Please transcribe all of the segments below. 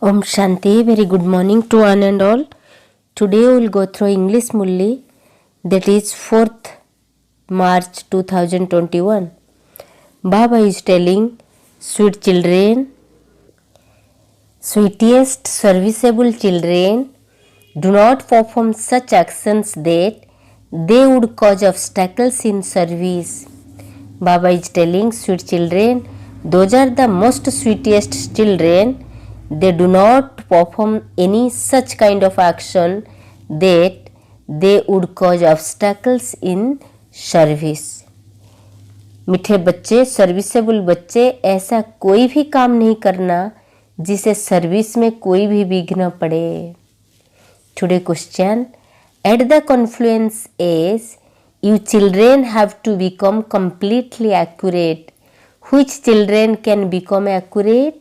Om Shanti, very good morning to one and all. Today we will go through English Mulli, that is 4th March 2021. Baba is telling, sweet children, sweetest serviceable children, do not perform such actions that they would cause obstacles in service. Baba is telling, sweet children, those are the most sweetest children. They do not perform any such kind of action that they would cause obstacles in service. मीठे बच्चे, serviceable बच्चे, ऐसा कोई भी काम नहीं करना जिसे सर्विस में कोई भी विघ्न पड़े. Today question, at the confluence as you children have to become completely accurate. Which children can become accurate?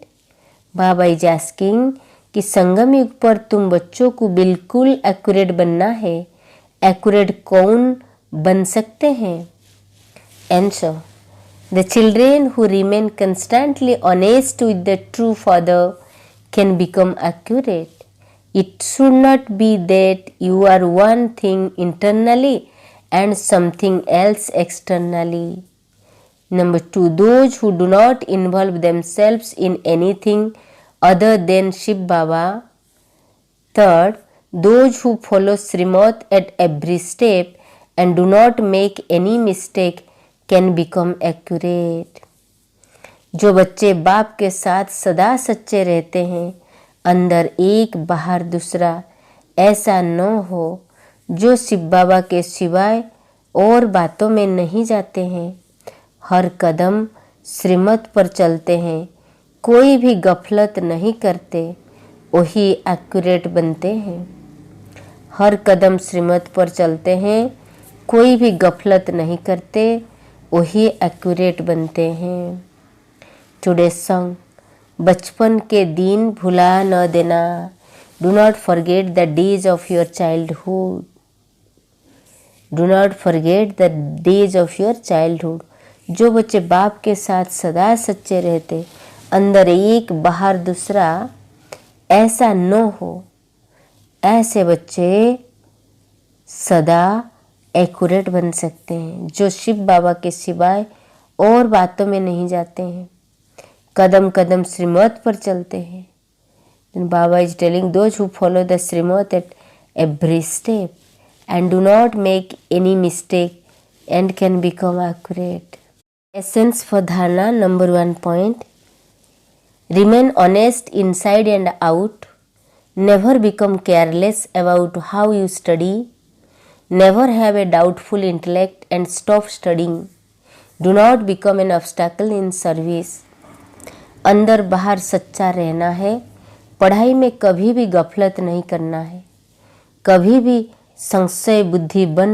Baba is asking कि संगम युग पर तुम बच्चों को बिल्कुल एक्यूरेट बनना है. एक्यूरेट कौन बन सकते हैं? Answer, the children who remain constantly honest with the true father can become accurate. It should not be that you are one thing internally and something else externally. Number 2, those who do not involve themselves in anything other than Shiv Baba. Third, those who follow Srimad at every step and do not make any mistake can become accurate. जो बच्चे बाप के साथ सदा सच्चे रहते हैं, अंदर एक बाहर दूसरा, ऐसा न हो. जो शिव बाबा के सिवाय और बातों में नहीं जाते हैं, हर कदम श्रीमत पर चलते हैं, कोई भी गफलत नहीं करते, वही एक्यूरेट बनते हैं. हर कदम श्रीमत पर चलते हैं, कोई भी गफलत नहीं करते, वही एक्यूरेट बनते हैं. टुडे सॉन्ग, बचपन के दिन भुला न देना. Do not forget the days of your childhood. Do not forget the days of your childhood. जो बच्चे बाप के साथ सदा सच्चे रहते, अंदर एक बाहर दूसरा, ऐसा न हो. ऐसे बच्चे सदा एक्यूरेट बन सकते हैं, जो शिव बाबा के सिवाय और बातों में नहीं जाते हैं, कदम कदम श्रीमत पर चलते हैं. Baba is telling, those who follow the shrimat at every step and do not make any mistake and can become accurate. Essence for dharana, number 1 point. Remain honest inside and out. Never become careless about how you study. Never have a doubtful intellect and stop studying. Do not become an obstacle in service. अंदर बाहर सच्चा रहना है. पढ़ाई में कभी भी गफलत नहीं करना है. कभी भी संशय बुद्धि बन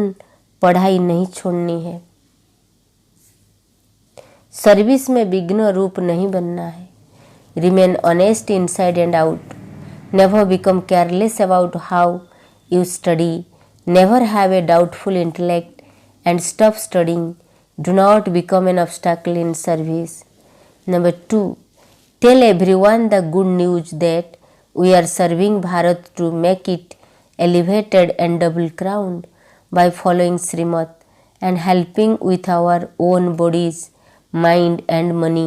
पढ़ाई नहीं छोड़नी है. सर्विस में विघ्न रूप नहीं बनना है. Remain honest inside and out. Never become careless about how you study. Never have a doubtful intellect and stop studying. Do not become an obstacle in service. Number 2, tell everyone the good news that we are serving Bharat to make it elevated and double crowned by following Srimad and helping with our own bodies, mind and money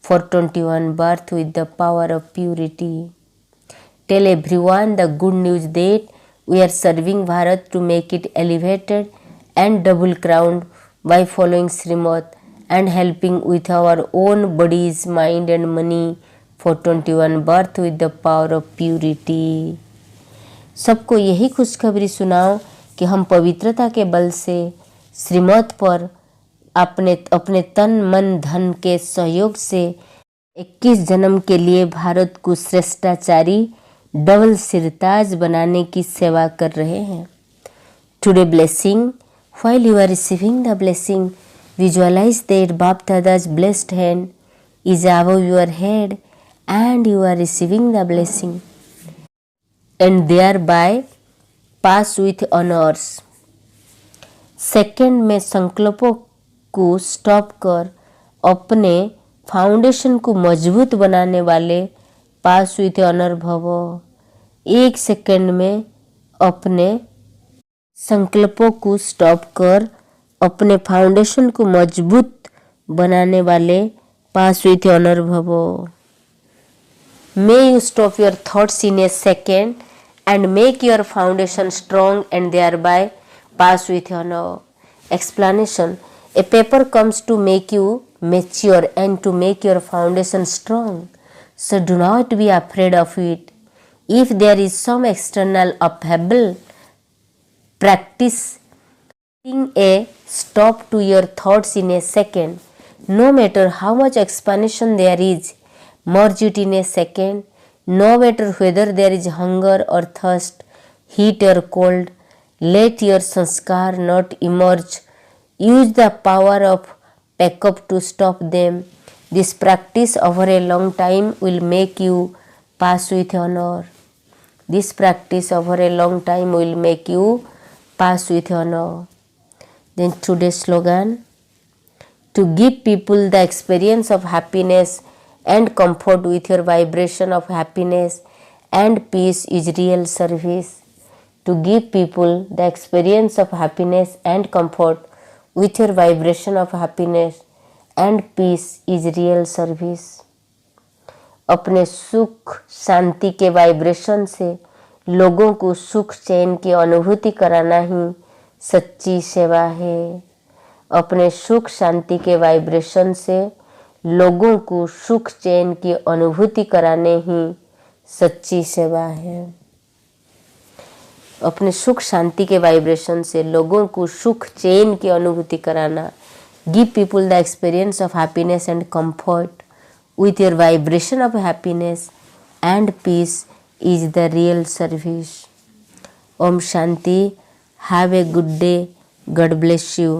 for 21 birth with the power of purity. Tell everyone the good news that we are serving Bharat to make it elevated and double crowned by following Srimad and helping with our own bodies, mind and money for 21 birth with the power of purity. सबको यही खुशखबरी सुनाओ कि हम पवित्रता के बल से श्रीमत पर अपने तन मन धन के सहयोग से 21 जन्म के लिए भारत को श्रेष्ठाचारी डबल सिरताज बनाने की सेवा कर रहे हैं. Today blessing, while you are receiving the blessing, visualize that Bap Dada's blessed hand is above your head and you are receiving the blessing and thereby pass with honors. Second में संकल्पों को स्टॉप कर अपने फाउंडेशन को मजबूत बनाने वाले पास विथ ऑनर भवो। 1 सेकंड में अपने संकल्पों को स्टॉप कर अपने फाउंडेशन को मजबूत बनाने वाले पास विथ ऑनर भवो। May you stop your thoughts in a second and make your foundation strong and thereby pass with honor. Explanation. A paper comes to make you mature and to make your foundation strong. So do not be afraid of it. If there is some external upheaval, practice putting a stop to your thoughts in a second. No matter how much expansion there is, merge it in a second. No matter whether there is hunger or thirst, heat or cold, let your sanskar not emerge. Use the power of pack up to stop them. This practice over a long time will make you pass with honor. This practice over a long time will make you pass with honor. Then today's slogan: to give people the experience of happiness and comfort with your vibration of happiness and peace is real service. To give people the experience of happiness and comfort with your vibration of happiness and peace is real service. अपने सुख शांति के vibration से लोगों को सुख चैन की अनुभूति कराना ही सच्ची सेवा है। अपने सुख शांति के वाइब्रेशन से लोगों को सुख चैन की अनुभूति कराने ही सच्ची सेवा है। अपने सुख शांति के वाइब्रेशन से लोगों को सुख चैन की अनुभूति कराना। Give people the experience of happiness and comfort with your vibration of happiness and peace is the real service. Om Shanti. Have a good day. God bless you.